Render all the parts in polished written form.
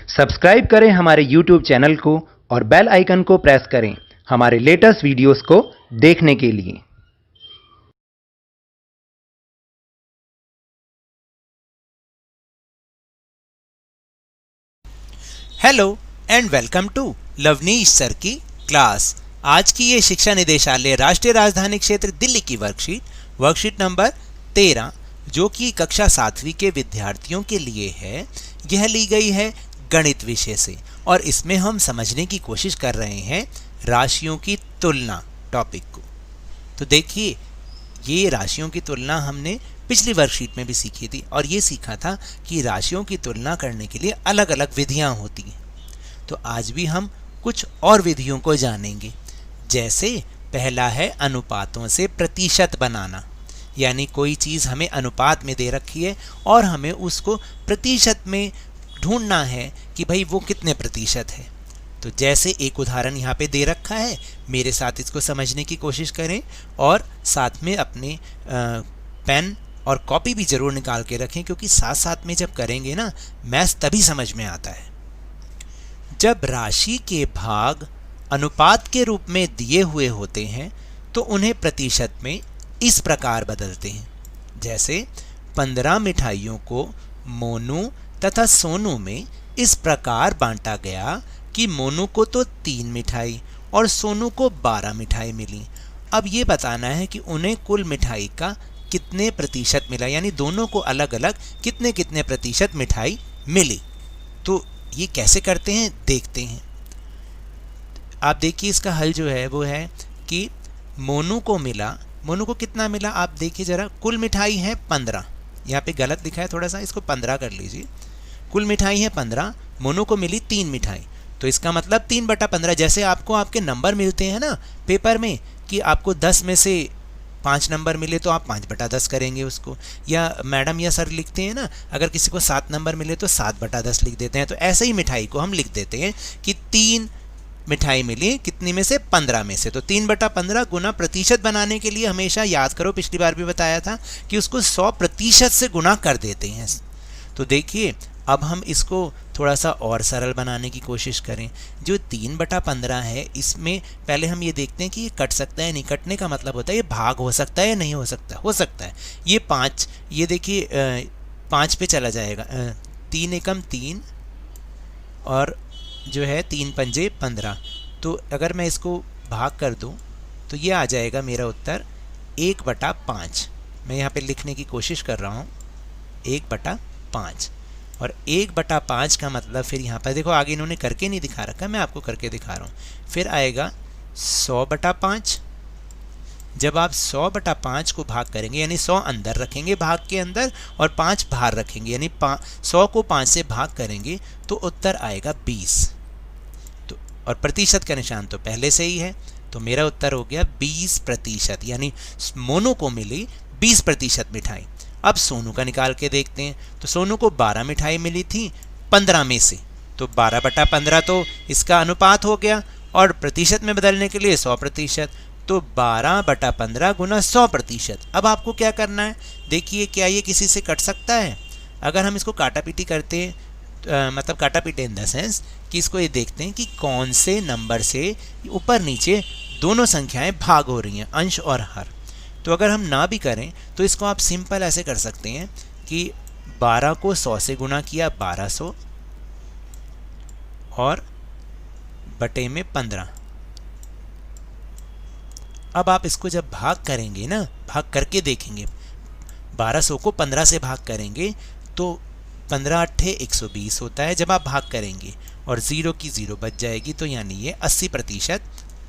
Subscribe करें हमारे YouTube channel को और बेल आइकन को प्रेस करें हमारे लेटेस्ट वीडियोस को देखने के लिए। Hello and welcome to Lavneesh sir की क्लास। आज की ये शिक्षा निदेशालय राष्ट्रीय राजधानी क्षेत्र दिल्ली की वर्कशीट नंबर 13 जो कि कक्षा 7वीं के विद्यार्थियों के लिए है, यह ली गई है गणित विषय से और इसमें हम समझने की कोशिश कर रहे हैं राशियों की तुलना टॉपिक को। तो देखिए, ये राशियों की तुलना हमने पिछली वर्कशीट में भी सीखी थी और ये सीखा था कि राशियों की तुलना करने के लिए अलग अलग विधियां होती हैं। तो आज भी हम कुछ और विधियों को जानेंगे। जैसे पहला है अनुपातों से प्रतिशत बनाना, यानी कोई चीज़ हमें अनुपात में दे रखी है और हमें उसको प्रतिशत में ढूंढना है कि भाई वो कितने प्रतिशत है। तो जैसे एक उदाहरण यहाँ पे दे रखा है, मेरे साथ इसको समझने की कोशिश करें और साथ में अपने पेन और कॉपी भी ज़रूर निकाल के रखें, क्योंकि साथ साथ में जब करेंगे ना मैथ्स तभी समझ में आता है। जब राशि के भाग अनुपात के रूप में दिए हुए होते हैं तो उन्हें प्रतिशत में इस प्रकार बदलते हैं। जैसे 15 मिठाइयों को मोनू तथा सोनू में इस प्रकार बांटा गया कि मोनू को तो 3 मिठाई और सोनू को 12 मिठाई मिली। अब ये बताना है कि उन्हें कुल मिठाई का कितने प्रतिशत मिला, यानी दोनों को अलग अलग कितने कितने प्रतिशत मिठाई मिली। तो ये कैसे करते हैं देखते हैं। आप देखिए, इसका हल जो है वो है कि मोनू को कितना मिला, आप देखिए ज़रा, कुल मिठाई है 15, यहाँ पे गलत लिखा है थोड़ा सा, इसको 15 कर लीजिए। कुल मिठाई है 15, मोनू को मिली 3 मिठाई, तो इसका मतलब 3/15। जैसे आपको आपके नंबर मिलते हैं ना पेपर में कि आपको 10 में से 5 नंबर मिले तो आप 5/10 करेंगे उसको, या मैडम या सर लिखते हैं ना, अगर किसी को 7 नंबर मिले तो 7/10 लिख देते हैं। तो ऐसे ही मिठाई को हम लिख देते हैं कि 3 मिठाई मिली, कितनी में से, 15 में से। तो 3/15 गुना प्रतिशत बनाने के लिए हमेशा याद करो, पिछली बार भी बताया था कि उसको 100% से गुना कर देते हैं। तो देखिए, अब हम इसको थोड़ा सा और सरल बनाने की कोशिश करें। जो 3/15 है, इसमें पहले हम ये देखते हैं कि ये कट सकता है नहीं। कटने का मतलब होता है ये भाग हो सकता है या नहीं हो सकता। हो सकता है। ये 5, ये देखिए 5 पे चला जाएगा, 3 एकम 3 और जो है 3 पंजे 15। तो अगर मैं इसको भाग कर दूं तो ये आ जाएगा मेरा उत्तर 1/5। मैं यहाँ पे लिखने की कोशिश कर रहा हूँ 1/5, और 1/5 का मतलब फिर यहाँ पर देखो, आगे इन्होंने करके नहीं दिखा रखा, मैं आपको करके दिखा रहा हूँ। फिर आएगा 100/5। जब आप 100/5 को भाग करेंगे, यानी 100 अंदर रखेंगे भाग के अंदर और 5 बाहर रखेंगे, यानी 100 को 5 से भाग करेंगे तो उत्तर आएगा 20। तो और प्रतिशत का निशान तो पहले से ही है, तो मेरा उत्तर हो गया 20%, यानी मोनू को मिली 20% मिठाई। अब सोनू का निकाल के देखते हैं। तो सोनू को 12 मिठाई मिली थी 15 में से, तो 12/15 तो इसका अनुपात हो गया, और प्रतिशत में बदलने के लिए 100%, तो 12/15 गुना 100%। अब आपको क्या करना है, देखिए क्या ये किसी से कट सकता है? अगर हम इसको काटा पीटी करते हैं, मतलब काटा पीटे इन द सेंस कि इसको ये देखते हैं कि कौन से नंबर से ऊपर नीचे दोनों संख्याएं भाग हो रही हैं, अंश और हर। तो अगर हम ना भी करें तो इसको आप सिंपल ऐसे कर सकते हैं कि 12 को 100 से गुना किया 1200 और बटे में 15। अब आप इसको जब भाग करेंगे ना, भाग करके देखेंगे, 1200 को 15 से भाग करेंगे तो 15×8 120 होता है जब आप भाग करेंगे, और 0 की 0 बच जाएगी, तो यानी ये 80%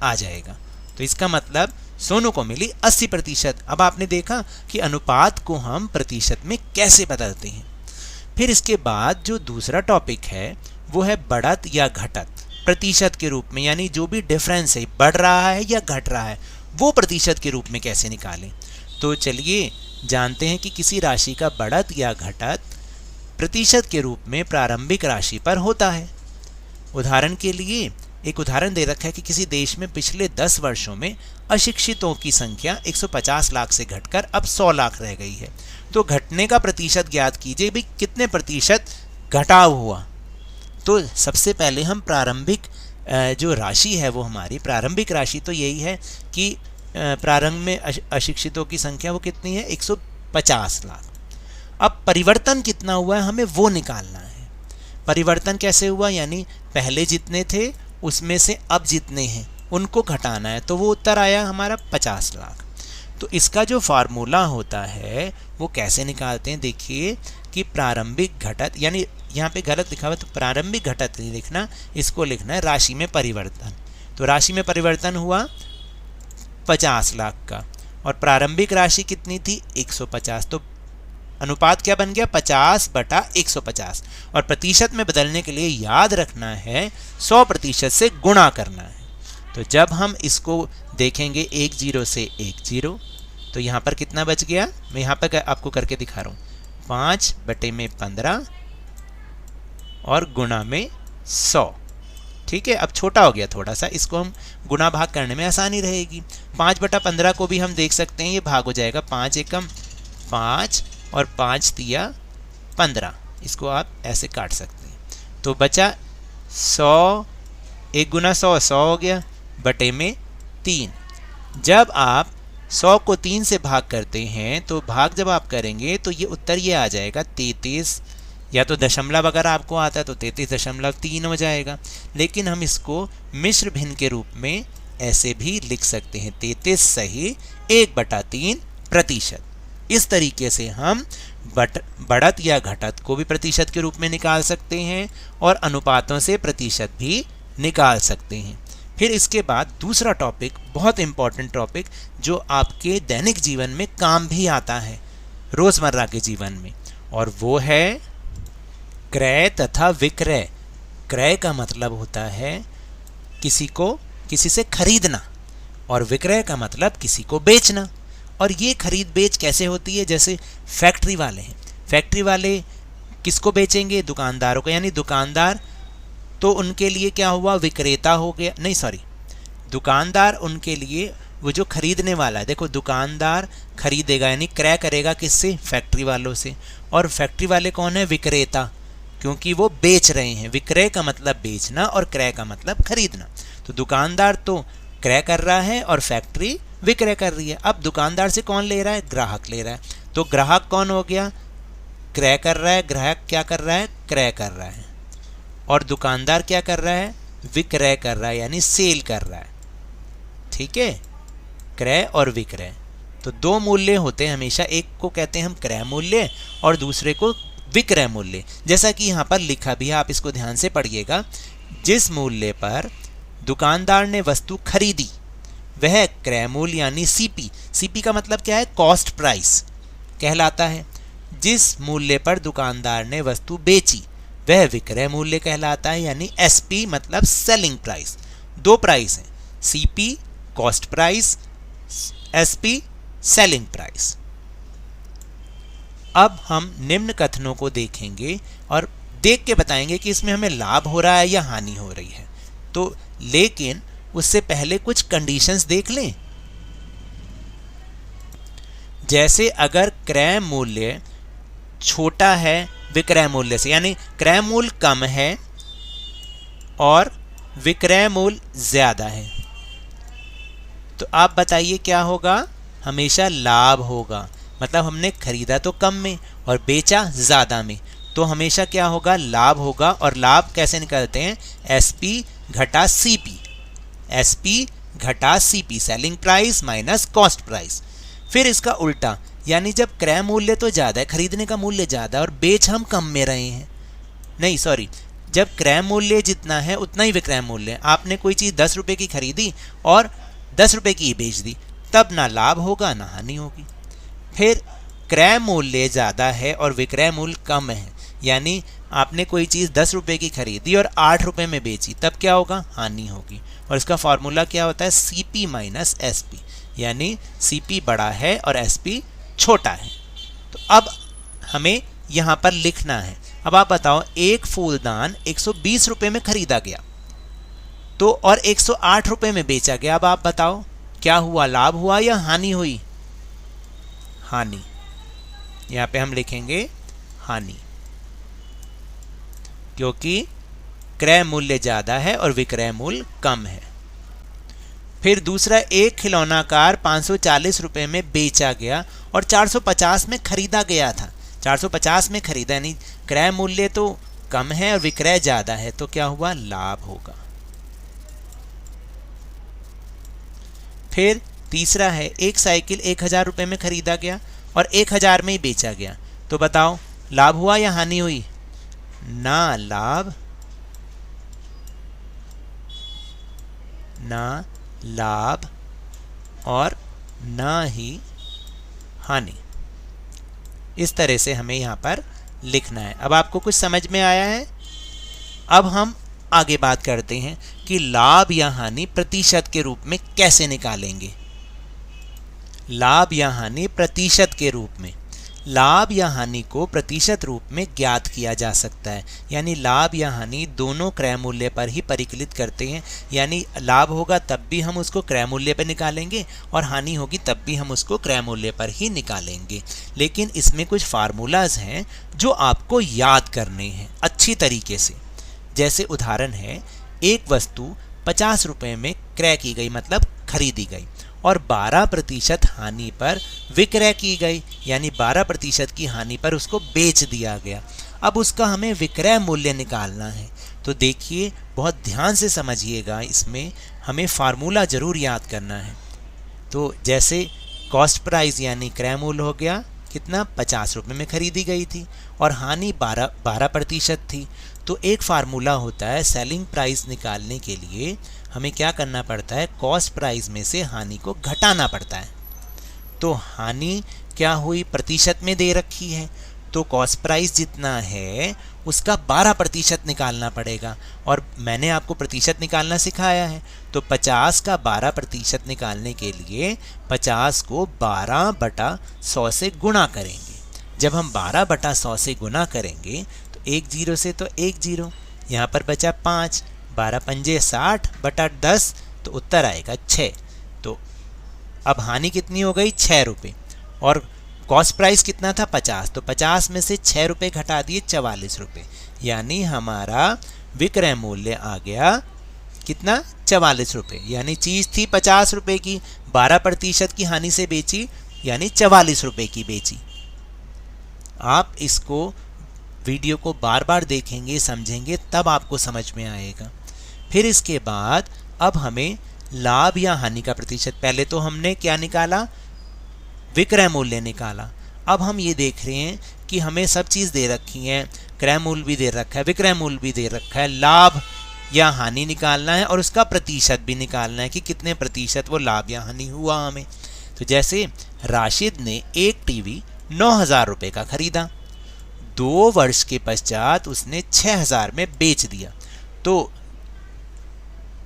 आ जाएगा। तो इसका मतलब सोनू को मिली 80%। अब आपने देखा कि अनुपात को हम प्रतिशत में कैसे बदलते हैं। फिर इसके बाद जो दूसरा टॉपिक है वो है बढ़त या घटत प्रतिशत के रूप में, यानी जो भी डिफरेंस है, बढ़ रहा है या घट रहा है, वो प्रतिशत के रूप में कैसे निकालें। तो चलिए जानते हैं कि किसी राशि का बढ़त या घटत प्रतिशत के रूप में प्रारंभिक राशि पर होता है। उदाहरण के लिए एक उदाहरण दे रखा है कि किसी देश में पिछले 10 वर्षों में अशिक्षितों की संख्या 150 लाख से घटकर अब 100 लाख रह गई है। तो घटने का प्रतिशत ज्ञात कीजिए, भाई कितने प्रतिशत घटाव हुआ। तो सबसे पहले हम प्रारंभिक जो राशि है वो हमारी प्रारंभिक राशि तो यही है कि प्रारंभ में अशिक्षितों की संख्या वो कितनी है 150 लाख। अब परिवर्तन कितना हुआ है हमें वो निकालना है। परिवर्तन कैसे हुआ, यानी पहले जितने थे उसमें से अब जितने हैं उनको घटाना है, तो वो उत्तर आया हमारा 50 लाख। तो इसका जो फार्मूला होता है वो कैसे निकालते हैं, देखिए कि प्रारंभिक घटत, यानी यहाँ पे गलत लिखा हुआ तो प्रारंभिक घटत नहीं लिखना, इसको लिखना है राशि में परिवर्तन। तो राशि में परिवर्तन हुआ 50 लाख का और प्रारंभिक राशि कितनी थी 150, तो अनुपात क्या बन गया 50/150। और प्रतिशत में बदलने के लिए याद रखना है 100% से गुणा करना है। तो जब हम इसको देखेंगे 10 से 10, तो यहाँ पर कितना बच गया, मैं यहाँ पर आपको करके दिखा रहा हूँ 5/15 और गुणा में 100। ठीक है, अब छोटा हो गया थोड़ा सा, इसको हम गुणा भाग करने में आसानी रहेगी। 5/15 को भी हम देख सकते हैं ये भाग हो जाएगा, 5 एकम 5 और 5 तिया 15, इसको आप ऐसे काट सकते हैं। तो बचा 100, 1 गुना 100 100 हो गया बटे में 3। जब आप 100 को 3 से भाग करते हैं तो भाग जब आप करेंगे तो ये उत्तर ये आ जाएगा 33, या तो दशमलव अगर आपको आता है तो 33.3 हो जाएगा। लेकिन हम इसको मिश्र भिन्न के रूप में ऐसे भी लिख सकते हैं 33 सही 1/3%। इस तरीके से हम बढ़त या घटत को भी प्रतिशत के रूप में निकाल सकते हैं और अनुपातों से प्रतिशत भी निकाल सकते हैं। फिर इसके बाद दूसरा टॉपिक, बहुत इंपॉर्टेंट टॉपिक जो आपके दैनिक जीवन में काम भी आता है रोज़मर्रा के जीवन में, और वो है क्रय तथा विक्रय। क्रय का मतलब होता है किसी से खरीदना और विक्रय का मतलब किसी को बेचना। और ये खरीद बेच कैसे होती है, जैसे फैक्ट्री वाले हैं, फैक्ट्री वाले किसको बेचेंगे, दुकानदारों को, यानी दुकानदार तो उनके लिए क्या हुआ विक्रेता हो गया, नहीं सॉरी दुकानदार उनके लिए वो जो खरीदने वाला है। देखो दुकानदार खरीदेगा यानी क्रय करेगा किससे, फैक्ट्री वालों से, और फैक्ट्री वाले कौन है, विक्रेता, क्योंकि वो बेच रहे हैं। विक्रय का मतलब बेचना और क्रय का मतलब खरीदना। तो दुकानदार तो क्रय कर रहा है और फैक्ट्री विक्रय कर रही है। अब दुकानदार से कौन ले रहा है, ग्राहक ले रहा है। तो ग्राहक कौन हो गया, क्रय कर रहा है, ग्राहक क्या कर रहा है, क्रय कर रहा है, और दुकानदार क्या कर रहा है, विक्रय कर रहा है यानी सेल कर रहा है। ठीक है, क्रय और विक्रय तो दो मूल्य होते हैं हमेशा, एक को कहते हैं हम क्रय मूल्य और दूसरे को विक्रय मूल्य। जैसा कि यहाँ पर लिखा भी है, आप इसको ध्यान से पढ़िएगा, जिस मूल्य पर दुकानदार ने वस्तु खरीदी वह क्रय मूल्य यानी सीपी, सीपी का मतलब क्या है, कॉस्ट प्राइस कहलाता है। जिस मूल्य पर दुकानदार ने वस्तु बेची वह विक्रय मूल्य कहलाता है, यानी एसपी मतलब सेलिंग प्राइस। दो प्राइस हैं, CP cost price, SP selling price. अब हम निम्न कथनों को देखेंगे और देख के बताएंगे कि इसमें हमें लाभ हो रहा है या हानि हो रही है। तो लेकिन उससे पहले कुछ कंडीशंस देख लें। जैसे अगर क्रय मूल्य छोटा है विक्रय मूल्य से, यानी क्रय मूल्य कम है और विक्रय मूल्य ज़्यादा है, तो आप बताइए क्या होगा, हमेशा लाभ होगा। मतलब हमने खरीदा तो कम में और बेचा ज़्यादा में, तो हमेशा क्या होगा, लाभ होगा। और लाभ कैसे निकालते हैं, एसपी घटा सीपी, एसपी घटा CP selling price minus cost price. फिर इसका उल्टा, यानी जब क्रय मूल्य तो ज़्यादा है, खरीदने का मूल्य ज़्यादा और बेच हम कम में रहे हैं, नहीं सॉरी, जब क्रय मूल्य जितना है उतना ही विक्रय मूल्य है। आपने कोई चीज़ 10 रुपये की खरीदी और 10 रुपये की ही बेच दी, तब ना लाभ होगा ना हानि होगी। फिर क्रय मूल्य ज़्यादा है और विक्रय मूल्य कम है, यानी आपने कोई चीज़ 10 रुपये की खरीदी और 8 रुपये में बेची, तब क्या होगा, हानि होगी। और इसका फॉर्मूला क्या होता है, सीपी माइनस एसपी, यानी सीपी बड़ा है और एसपी छोटा है। तो अब हमें यहाँ पर लिखना है। अब आप बताओ, एक फूलदान 120 रुपये में खरीदा गया तो और 108 रुपये में बेचा गया। अब आप बताओ क्या हुआ, लाभ हुआ या हानि हुई, हानि। यहाँ पे हम लिखेंगे हानि, क्योंकि क्रय मूल्य ज़्यादा है और विक्रय मूल्य कम है। फिर दूसरा, एक खिलौना कार 540 रुपये में बेचा गया और 450 में खरीदा गया था। 450 में खरीदा, यानी क्रय मूल्य तो कम है और विक्रय ज़्यादा है, तो क्या हुआ, लाभ होगा। फिर तीसरा है, एक साइकिल 1000 रुपये में खरीदा गया और 1000 में ही बेचा गया, तो बताओ लाभ हुआ या हानि हुई? ना लाभ और ना ही हानि। इस तरह से हमें यहाँ पर लिखना है। अब आपको कुछ समझ में आया है? अब हम आगे बात करते हैं कि लाभ या हानि प्रतिशत के रूप में कैसे निकालेंगे। लाभ या हानि प्रतिशत के रूप में, लाभ या हानि को प्रतिशत रूप में ज्ञात किया जा सकता है। यानी लाभ या हानि दोनों क्रय मूल्य पर ही परिकलित करते हैं। यानी लाभ होगा तब भी हम उसको क्रय मूल्य पर निकालेंगे और हानि होगी तब भी हम उसको क्रय मूल्य पर ही निकालेंगे। लेकिन इसमें कुछ फार्मूलाज हैं जो आपको याद करने हैं अच्छी तरीके से। जैसे उदाहरण है, एक वस्तु 50 रुपये में क्रय की गई, मतलब खरीदी गई, और 12% हानि पर विक्रय की गई, यानी 12% की हानि पर उसको बेच दिया गया। अब उसका हमें विक्रय मूल्य निकालना है। तो देखिए, बहुत ध्यान से समझिएगा, इसमें हमें फार्मूला जरूर याद करना है। तो जैसे कॉस्ट प्राइस यानी क्रय मूल्य हो गया कितना, 50 रुपये में खरीदी गई थी और हानि 12% थी। तो एक फार्मूला होता है, सेलिंग प्राइस निकालने के लिए हमें क्या करना पड़ता है, कॉस्ट प्राइस में से हानि को घटाना पड़ता है। तो हानि क्या हुई, प्रतिशत में दे रखी है, तो कॉस्ट प्राइस जितना है उसका 12% निकालना पड़ेगा। और मैंने आपको प्रतिशत निकालना सिखाया है, तो 50 का 12% निकालने के लिए 50 को 12/100 से गुणा करेंगे। जब हम 12/100 से गुणा करेंगे तो एक जीरो से तो एक जीरो, यहाँ पर बचा 5, 12 पंजे 60/10, तो उत्तर आएगा 6। तो अब हानि कितनी हो गई, 6 रुपये, और कॉस्ट प्राइस कितना था, 50, तो 50 में से 6 रुपये घटा दिए, 44 रुपये, यानी हमारा विक्रय मूल्य आ गया कितना, 44 रुपये। यानी चीज़ थी 50 रुपये की, 12% की हानि से बेची, यानी 44 रुपये की बेची। आप इसको वीडियो को बार बार देखेंगे, समझेंगे, तब आपको समझ में आएगा। फिर इसके बाद अब हमें लाभ या हानि का प्रतिशत, पहले तो हमने क्या निकाला, विक्रय मूल्य निकाला। अब हम ये देख रहे हैं कि हमें सब चीज़ दे रखी है, क्रय मूल्य भी दे रखा है, विक्रय मूल्य भी दे रखा है, लाभ या हानि निकालना है और उसका प्रतिशत भी निकालना है कि कितने प्रतिशत वो लाभ या हानि हुआ हमें। तो जैसे राशिद ने एक टीवी 9000 रुपये का खरीदा, 2 वर्ष के पश्चात उसने 6000 में बेच दिया, तो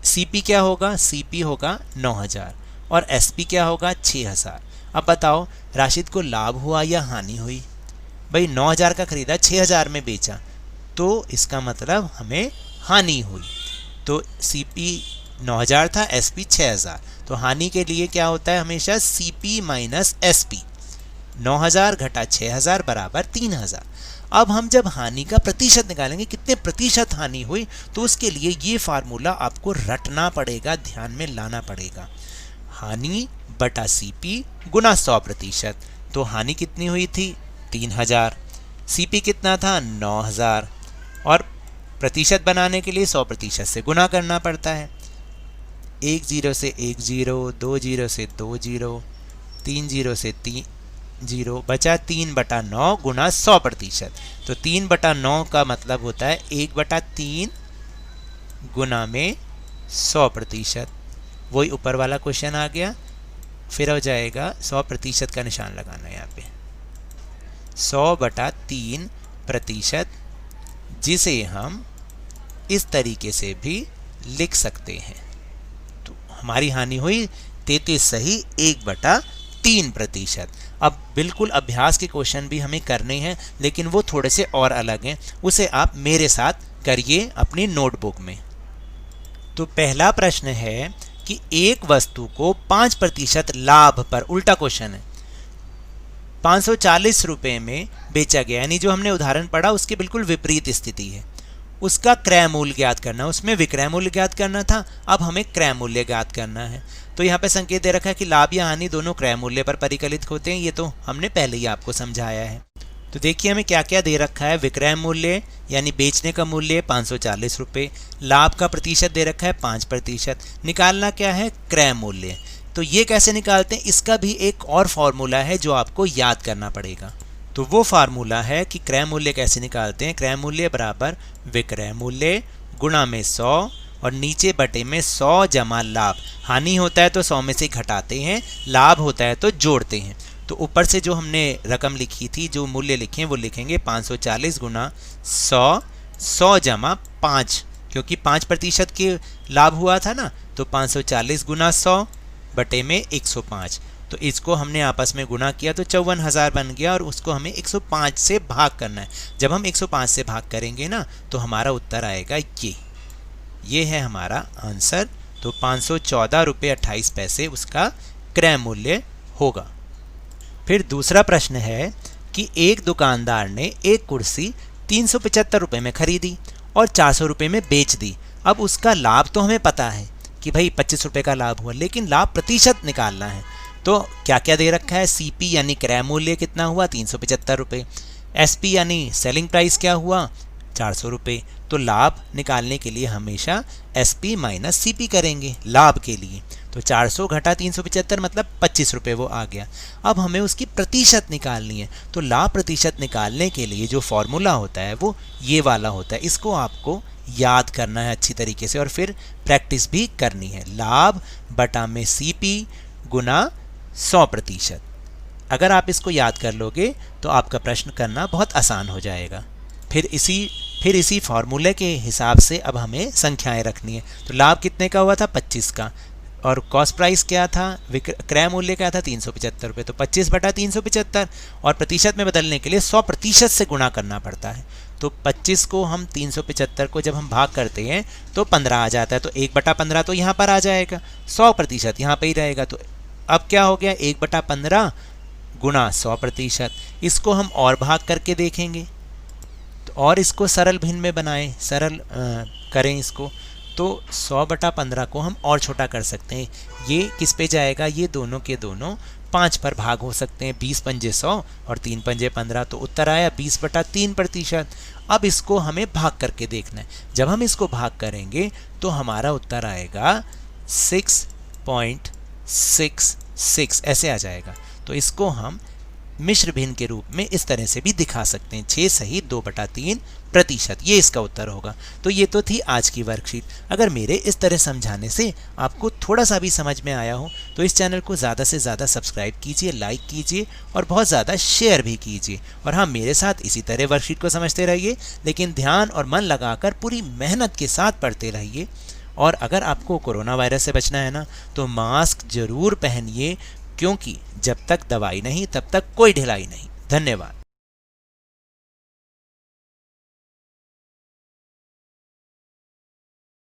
सीपी क्या होगा, सीपी होगा 9000 और एसपी क्या होगा, 6000। अब बताओ राशिद को लाभ हुआ या हानि हुई? भाई 9000 का खरीदा, 6000 में बेचा, तो इसका मतलब हमें हानि हुई। तो सीपी 9000 था, एसपी 6000, तो हानि के लिए क्या होता है हमेशा, सीपी माइनस एसपी, 9000 घटा 6000 बराबर 3000। अब हम जब हानि का प्रतिशत निकालेंगे, कितने प्रतिशत हानि हुई, तो उसके लिए ये फार्मूला आपको रटना पड़ेगा, ध्यान में लाना पड़ेगा, हानि बटा सीपी गुना 100%। तो हानि कितनी हुई थी, 3000, सीपी कितना था, 9000, और प्रतिशत बनाने के लिए 100% से गुना करना पड़ता है। 1 0 से 1 0, 2 0 से 2 0, 3 0 से 3 0, बचा 3/9 गुना 100%। तो 3/9 का मतलब होता है 1/3 गुना में 100%। वही ऊपर वाला क्वेश्चन आ गया, फिर हो जाएगा 100% का निशान लगाना है यहाँ पे, 100/3%, जिसे हम इस तरीके से भी लिख सकते हैं। तो हमारी हानि हुई 33 सही 1/3%। अब बिल्कुल अभ्यास के क्वेश्चन भी हमें करने हैं, लेकिन वो थोड़े से और अलग हैं, उसे आप मेरे साथ करिए अपनी नोटबुक में। तो पहला प्रश्न है कि एक वस्तु को 5% लाभ पर, उल्टा क्वेश्चन है, 540 रुपये में बेचा गया, यानी जो हमने उदाहरण पढ़ा उसके बिल्कुल विपरीत स्थिति है, उसका क्रय मूल्य ज्ञात करना, उसमें विक्रय मूल्य ज्ञात करना था, अब हमें क्रय मूल्य ज्ञात करना है। तो यहाँ पे संकेत दे रखा है कि लाभ या हानि दोनों क्रय मूल्य पर परिकलित होते हैं, ये तो हमने पहले ही आपको समझाया है। तो देखिए हमें क्या क्या दे रखा है। विक्रय मूल्य यानी बेचने का मूल्य 540 रुपये, लाभ का प्रतिशत दे रखा है 5%, निकालना क्या है, क्रय मूल्य। तो ये कैसे निकालते हैं, इसका भी एक और फॉर्मूला है जो आपको याद करना पड़ेगा। तो वो फार्मूला है कि क्रय मूल्य कैसे निकालते हैं। क्रय मूल्य बराबर विक्रय मूल्य गुणा में 100 और नीचे बटे में 100 जमा लाभ। हानि होता है तो 100 में से घटाते हैं, लाभ होता है तो जोड़ते हैं। तो ऊपर से जो हमने रकम लिखी थी, जो मूल्य लिखे हैं वो लिखेंगे 540 गुना 100, 100 जमा 5, क्योंकि 5% के लाभ हुआ था ना, तो 540 गुना 100 बटे में 105। तो इसको हमने आपस में गुना किया तो 54,000 बन गया और उसको हमें 105 से भाग करना है। जब हम 105 से भाग करेंगे ना तो हमारा उत्तर आएगा ये है हमारा आंसर। तो 514 रुपये 28 पैसे उसका क्रय मूल्य होगा। फिर दूसरा प्रश्न है कि एक दुकानदार ने एक कुर्सी 375 रुपये में खरीदी और 400 रुपये में बेच दी। अब उसका लाभ तो हमें पता है कि भाई 25 रुपये का लाभ हुआ, लेकिन लाभ प्रतिशत निकालना है। तो क्या क्या दे रखा है, सीपी यानी क्रय मूल्य कितना हुआ 375 रुपये, एसपी यानी सेलिंग प्राइस क्या हुआ 400 रुपये। तो लाभ निकालने के लिए हमेशा एसपी माइनस सीपी करेंगे लाभ के लिए। तो 400 घटा 375 मतलब 25 रुपये वो आ गया। अब हमें उसकी प्रतिशत निकालनी है। तो लाभ प्रतिशत निकालने के लिए जो फॉर्मूला होता है वो ये वाला होता है। इसको आपको याद करना है अच्छी तरीके से और फिर प्रैक्टिस भी करनी है। लाभ बटा में सीपी गुना 100%। अगर आप इसको याद कर लोगे तो आपका प्रश्न करना बहुत आसान हो जाएगा। फिर इसी फार्मूले के हिसाब से अब हमें संख्याएं रखनी है। तो लाभ कितने का हुआ था 25 का, और कॉस्ट प्राइस क्या था, क्रय मूल्य क्या था 375 रुपये। तो 25 बटा 375 और प्रतिशत में बदलने के लिए 100% से गुणा करना पड़ता है। तो 25 को हम 375 को जब हम भाग करते हैं तो 15 आ जाता है। तो 1 बटा 15 तो यहाँ पर आ जाएगा, 100% यहाँ पे ही रहेगा। तो अब क्या हो गया 1 बटा 15 गुणा 100%। इसको हम और भाग करके देखेंगे तो और इसको सरल भिन्न में बनाएं, सरल करें इसको। तो 100 बटा 15 को हम और छोटा कर सकते हैं। ये किस पे जाएगा, ये दोनों के दोनों 5 पर भाग हो सकते हैं। 20 पंजे 100 और 3 पंजे 15। तो उत्तर आया 20 बटा 3%। अब इसको हमें भाग करके देखना है। जब हम इसको भाग करेंगे तो हमारा उत्तर आएगा 6.66 ऐसे आ जाएगा। तो इसको हम मिश्र भिन्न के रूप में इस तरह से भी दिखा सकते हैं, 6 सही 2/3%, ये इसका उत्तर होगा। तो ये तो थी आज की वर्कशीट। अगर मेरे इस तरह समझाने से आपको थोड़ा सा भी समझ में आया हो तो इस चैनल को ज़्यादा से ज़्यादा सब्सक्राइब कीजिए, लाइक कीजिए और बहुत ज़्यादा शेयर भी कीजिए। और हाँ, मेरे साथ इसी तरह वर्कशीट को समझते रहिए, लेकिन ध्यान और मन लगाकर पूरी मेहनत के साथ पढ़ते रहिए। और अगर आपको कोरोना वायरस से बचना है ना तो मास्क जरूर पहनिए, क्योंकि जब तक दवाई नहीं तब तक कोई ढिलाई नहीं। धन्यवाद।